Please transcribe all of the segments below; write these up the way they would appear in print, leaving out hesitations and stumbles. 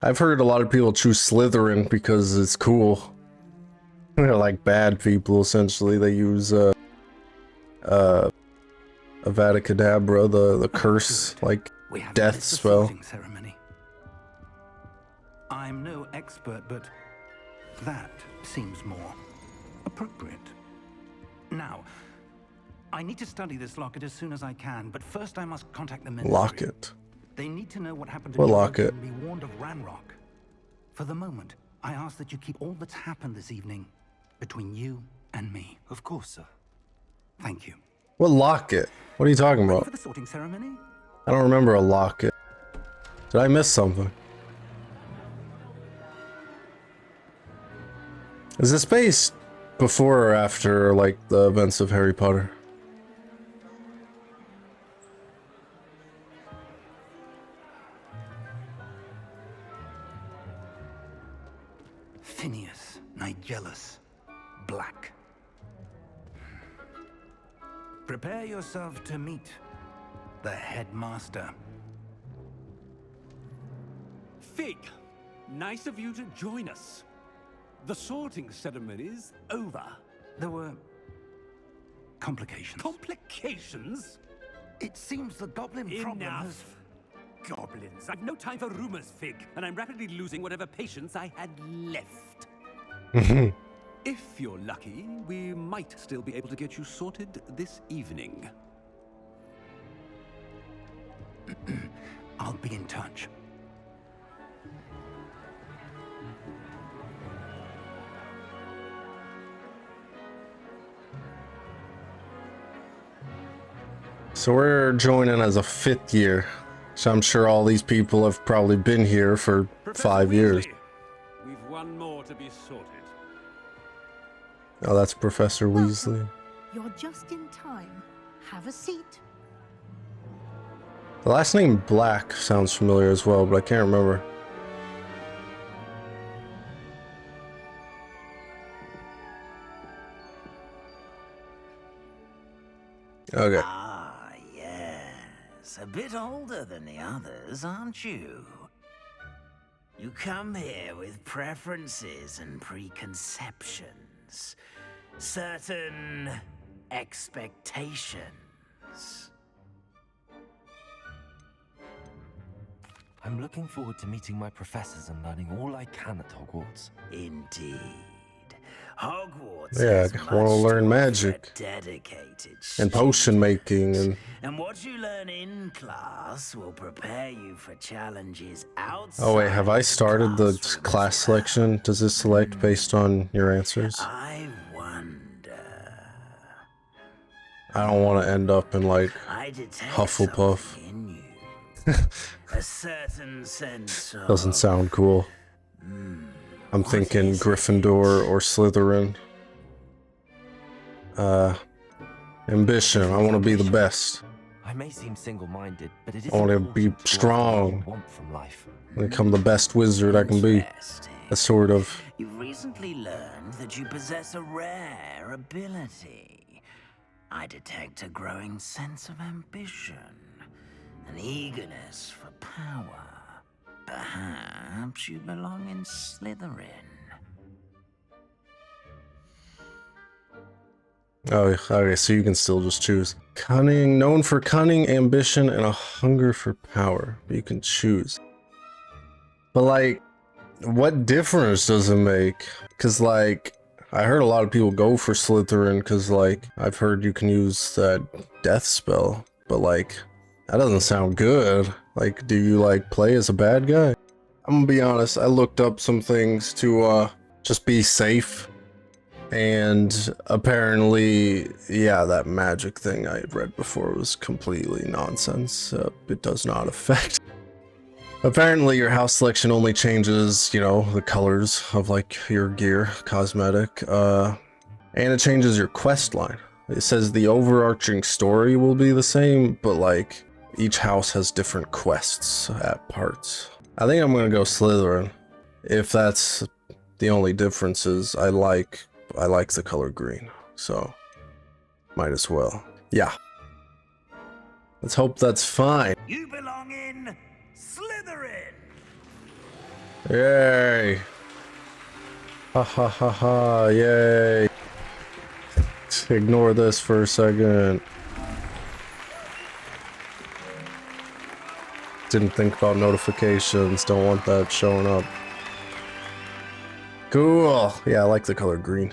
I've heard a lot of people choose Slytherin because it's cool. They're like bad people, essentially. They use Avada Kedavra, the curse, like death spell. Ceremony. I'm no expert, but that seems more appropriate. Now, I need to study this locket as soon as I can, but first I must contact the ministry. Locket. They need to know what happened to What George locket? and be warned of Ranrock. For the moment, I ask that you keep all that's happened this evening between you and me. Of course, sir. Thank you. What locket? What are you talking Ready about? for the sorting ceremony? I don't remember a locket. Did I miss something? Is this based before or after, like, the events of Harry Potter? Phineas, Nigellus, Black. Prepare yourself to meet the headmaster. Fig, nice of you to join us. The sorting ceremony's over. There were complications. Complications? It seems the goblin problem has... Enough. Goblins. I've no time for rumors, Fig, and I'm rapidly losing whatever patience I had left. If you're lucky, we might still be able to get you sorted this evening. I'll be in touch. So we're joining as a 5th year. So I'm sure all these people have probably been here for Professor 5 years. Weasley, we've one more to be sorted. Oh, that's Professor Weasley. You're just in time. Have a seat. The last name Black sounds familiar as well, but I can't remember. Okay. Ah, yes. A bit older than the others, aren't you? You come here with preferences and preconceptions. Certain expectations. I'm looking forward to meeting my professors and learning all I can at Hogwarts. Indeed. Hogwarts Yeah, has I much wanna learn to offer magic. dedicated And potion making and... And what you learn in class will prepare you for challenges outside. Oh wait, have I started the classroom class as well. selection? Does it select based on your answers? I wonder. I don't want to end up in like I detect Hufflepuff. something in you. A certain sense of Doesn't sound cool. I'm what thinking is Gryffindor or Slytherin. Ambition. I want to be the best. I may seem single-minded, but it is I wanna important be to offer what strong. you want from life. Become the best wizard I can be. Interesting. A sort of. You've recently learned that you possess a rare ability. I detect a growing sense of ambition, an eagerness for power. Perhaps you belong in Slytherin. Oh, okay, so you can still just choose. Cunning, known for cunning, ambition, and a hunger for power. You can choose. But like, what difference does it make? Because like, I heard a lot of people go for Slytherin because like, I've heard you can use that death spell. But like, that doesn't sound good. Like, do you like play as a bad guy? I'm gonna be honest, I looked up some things to just be safe. And apparently, yeah, that magic thing I had read before was completely nonsense. It does not affect. Apparently, your house selection only changes, you know, the colors of like your gear, cosmetic, and it changes your quest line. It says the overarching story will be the same, but like each house has different quests at parts. I think I'm gonna go Slytherin. If that's the only difference is I like the color green, so might as well. Yeah. Let's hope that's fine. You belong in Slytherin. Yay. Ha ha ha ha, yay. Ignore this for a second. Didn't think about notifications, don't want that showing up. Cool. Yeah, I like the color green.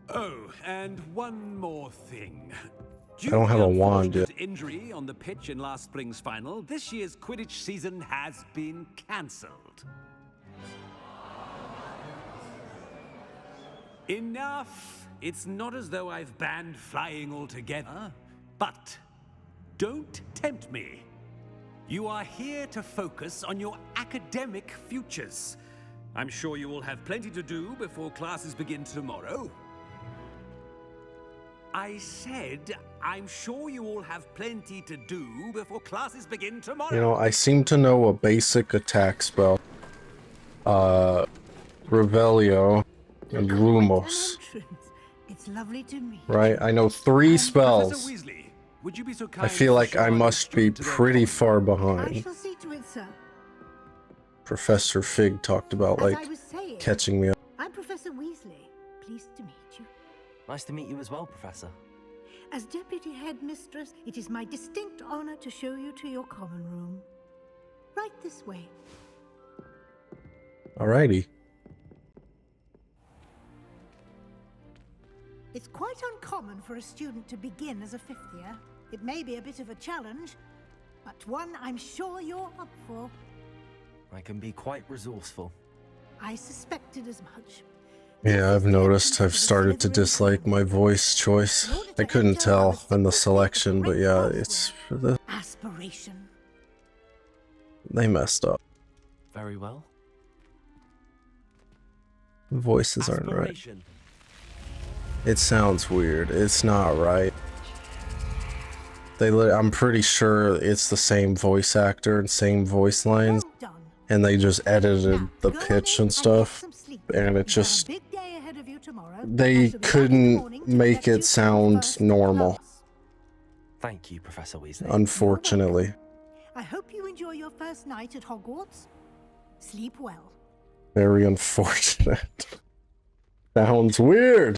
Oh, and one more thing. I don't have a wand yet. Injury on the pitch in last spring's final, this year's Quidditch season has been cancelled. Enough! It's not as though I've banned flying altogether, but don't tempt me. You are here to focus on your academic futures. I'm sure you will have plenty to do before classes begin tomorrow. I said, I'm sure you all have plenty to do before classes begin tomorrow. You know, I seem to know a basic attack spell. Revelio and Lumos. It's lovely to meet you. Right? I know 3 spells. Professor Weasley, would you be so I kind feel to like show I our must be children to their pretty common far I behind. shall see to it, sir. Professor Fig talked about, As I like, was saying, catching me up. I'm Professor Weasley. Pleased to meet you. Nice to meet you as well, Professor. As Deputy Headmistress, it is my distinct honor to show you to your common room. Right this way. Alrighty. It's quite uncommon for a student to begin as a 5th year. It may be a bit of a challenge, but one I'm sure you're up for. I can be quite resourceful. I suspected as much. Yeah, I've noticed I've started to dislike my voice choice. I couldn't tell in the selection, but yeah, it's Aspiration. they messed up. Very well. The voices aren't right. Aspiration. It sounds weird. It's not right. I'm pretty sure it's the same voice actor and same voice lines, Well done. and they just edited Now, the go pitch in and get stuff, some sleep. and it You've got a just big day ahead of you tomorrow. I they shall be back in the couldn't morning to make collect you it for your sound first normal. class. Thank you, Professor Weasley. Unfortunately. I hope you enjoy your first night at Hogwarts. Sleep well. Very unfortunate. Sounds weird.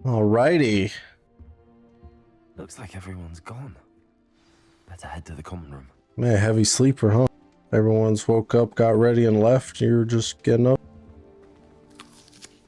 Alrighty. Looks like everyone's gone. Better head to the common room. Man, heavy sleeper, huh? Everyone's woke up, got ready, and left. You're just getting up.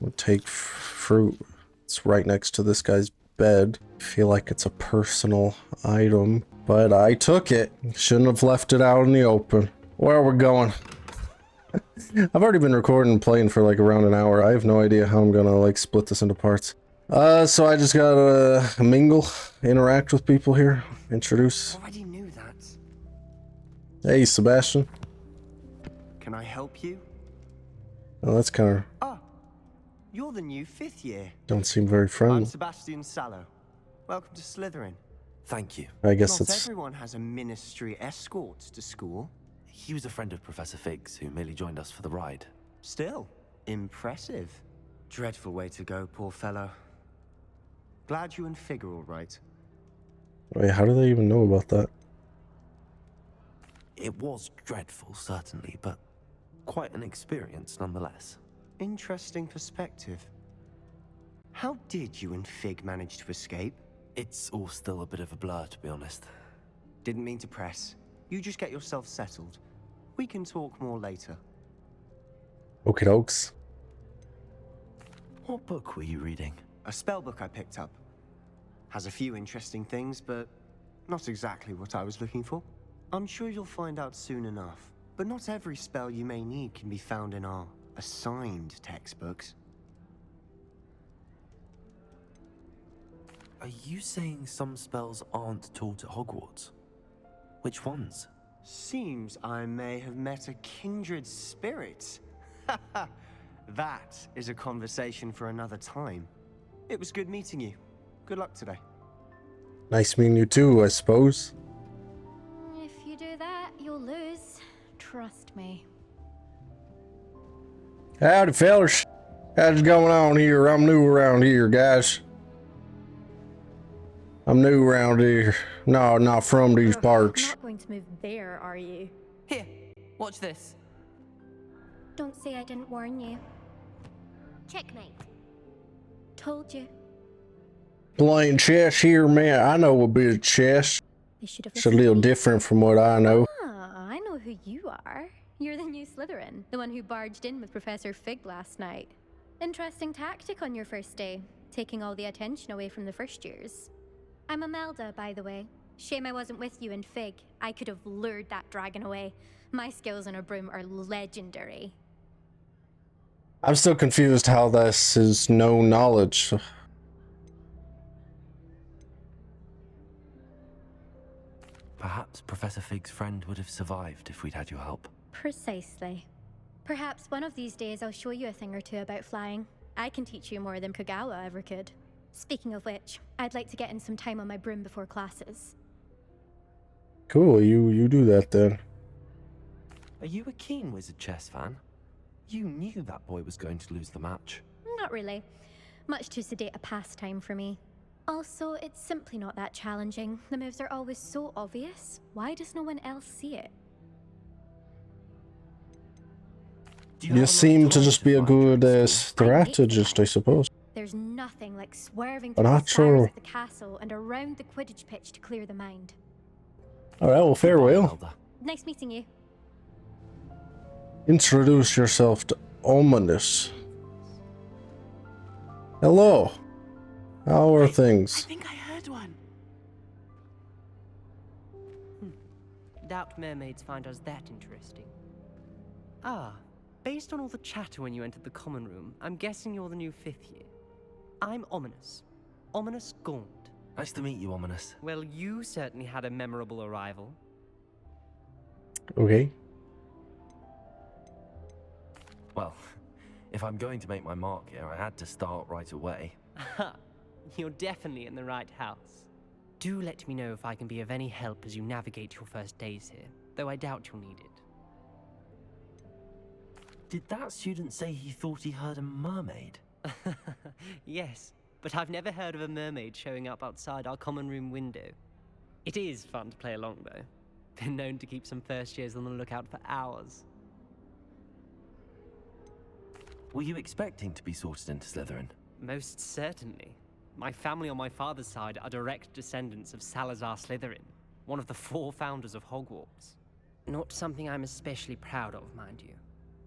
We'll take fruit. It's right next to this guy's bed. I feel like it's a personal item, but I took it. Shouldn't have left it out in the open. Where are we going? I've already been recording and playing for like around an hour. I have no idea how I'm gonna like split this into parts. So I just gotta mingle, interact with people here, introduce. Already knew that. Hey, Sebastian. Can I help you? Oh, that's kind of Ah, you're the new 5th year. don't seem very I'm friendly. Sebastian Sallow. Welcome to Slytherin. Thank you. I guess Not it's everyone has a ministry escort to school. He was a friend of Professor Fig's who merely joined us for the ride. Still, impressive. Dreadful way to go, poor fellow. Glad you and Fig are all right. wait. How do they even know about that? It was dreadful, certainly, but quite an experience nonetheless. Interesting perspective. How did you and Fig manage to escape? It's all still a bit of a blur, to be honest. Didn't mean to press. You just get yourself settled. We can talk more later. Okie dokes. What book were you reading? A spell book I picked up. Has a few interesting things, but not exactly what I was looking for. I'm sure you'll find out soon enough. But not every spell you may need can be found in our assigned textbooks. Are you saying some spells aren't taught at Hogwarts? Which ones? Seems I may have met a kindred spirit. That is a conversation for another time. It was good meeting you. Good luck today. Nice meeting you too, I suppose. If you do that, you'll lose. Trust me. Howdy, fellas. How's it going on here? I'm new around here, guys. I'm new around here. No, not from these parts. Not going to move there, are you? Here, watch this. Don't say I didn't warn you. Checkmate. Told you. Playing chess here, man. I know a bit of chess. They should have It's a little different from what I know. Ah, I know who you are. You're the new Slytherin, the one who barged in with Professor Fig last night. Interesting tactic on your first day, taking all the attention away from the first years. I'm Imelda, by the way. Shame I wasn't with you in Fig. I could have lured that dragon away. My skills on a broom are legendary. I'm still confused how this is no knowledge. Perhaps Professor Fig's friend would have survived if we'd had your help. Precisely. Perhaps one of these days I'll show you a thing or two about flying. I can teach you more than Kagawa ever could. Speaking of which, I'd like to get in some time on my broom before classes. Cool, you do that then. Are you a keen Wizard chess fan? You knew that boy was going to lose the match. Not really. Much too sedate a pastime for me. Also, it's simply not that challenging. The moves are always so obvious. Why does no one else see it? You seem to just be a good strategist, I suppose. There's nothing like swerving I'm through the not sure. stars of the castle and around the Quidditch pitch to clear the mind. Alright, well, farewell. Imelda. Nice meeting you. Introduce yourself to Ominous. Hello. How are I things? think I heard one. Doubt mermaids find us that interesting. Ah, based on all the chatter when you entered the common room, I'm guessing you're the new 5th year. I'm Ominous. Ominous Gaunt. Nice to meet you, Ominous. Well, you certainly had a memorable arrival. Okay. Well, if I'm going to make my mark here, I had to start right away. Aha, you're definitely in the right house. Do let me know if I can be of any help as you navigate your first days here, though I doubt you'll need it. Did that student say he thought he heard a mermaid? Yes, but I've never heard of a mermaid showing up outside our common room window. It is fun to play along, though. Been known to keep some first years on the lookout for hours. Were you expecting to be sorted into Slytherin? Most certainly. My family on my father's side are direct descendants of Salazar Slytherin, one of the 4 founders of Hogwarts. Not something I'm especially proud of, mind you.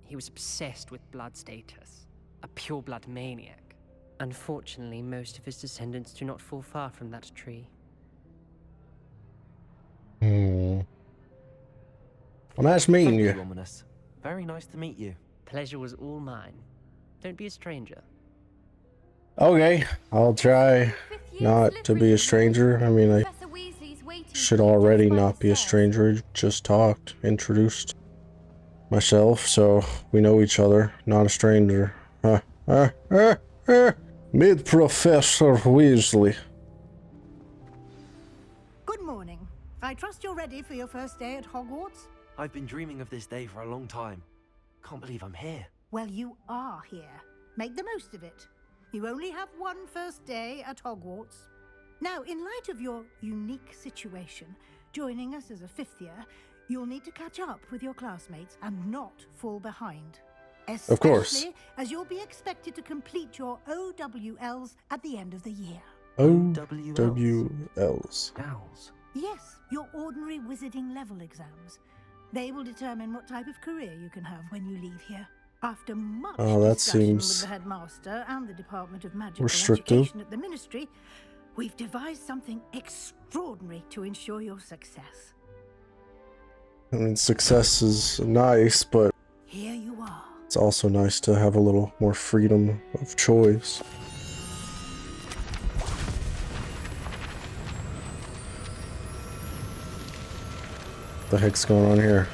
He was obsessed with blood status, a pure-blood maniac. Unfortunately, most of his descendants do not fall far from that tree. Well, nice meeting Thank you. Ominous. Very nice to meet you. Pleasure was all mine. Don't be a stranger. Okay, I'll try not to be a stranger. I mean, I should already not be a stranger. I just talked, introduced myself, so we know each other. Not a stranger. Meet Professor Weasley. Good morning. I trust you're ready for your first day at Hogwarts? I've been dreaming of this day for a long time. Can't believe I'm here. Well, you are here. Make the most of it. You only have one first day at Hogwarts. Now, in light of your unique situation, joining us as a 5th year, you'll need to catch up with your classmates and not fall behind. Of course. Especially as you'll be expected to complete your OWLs at the end of the year. OWLs. Owls. Yes, your ordinary wizarding level exams. They will determine what type of career you can have when you leave here. After much That discussion with seems the headmaster and the Department of Magical restrictive. Education at the Ministry, we've devised something extraordinary to ensure your success. I mean, success is nice, but Here you are. it's also nice to have a little more freedom of choice. The heck's going on here?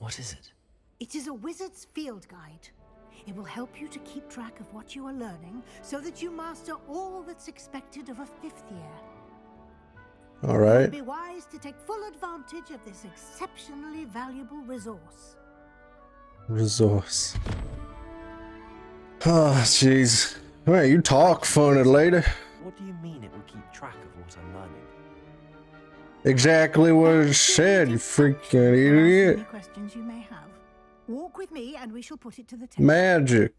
What is it? It is a wizard's field guide. It will help you to keep track of what you are learning so that you master all that's expected of a 5th year. All It right. would be wise to take full advantage of this exceptionally valuable resource. resource. Oh, jeez. Man, you talk funny, lady. What do you mean it will keep track of what I'm learning? Exactly what it said, you freaking Ask idiot. any questions you may have. Walk with me and we shall put it to the test. Magic.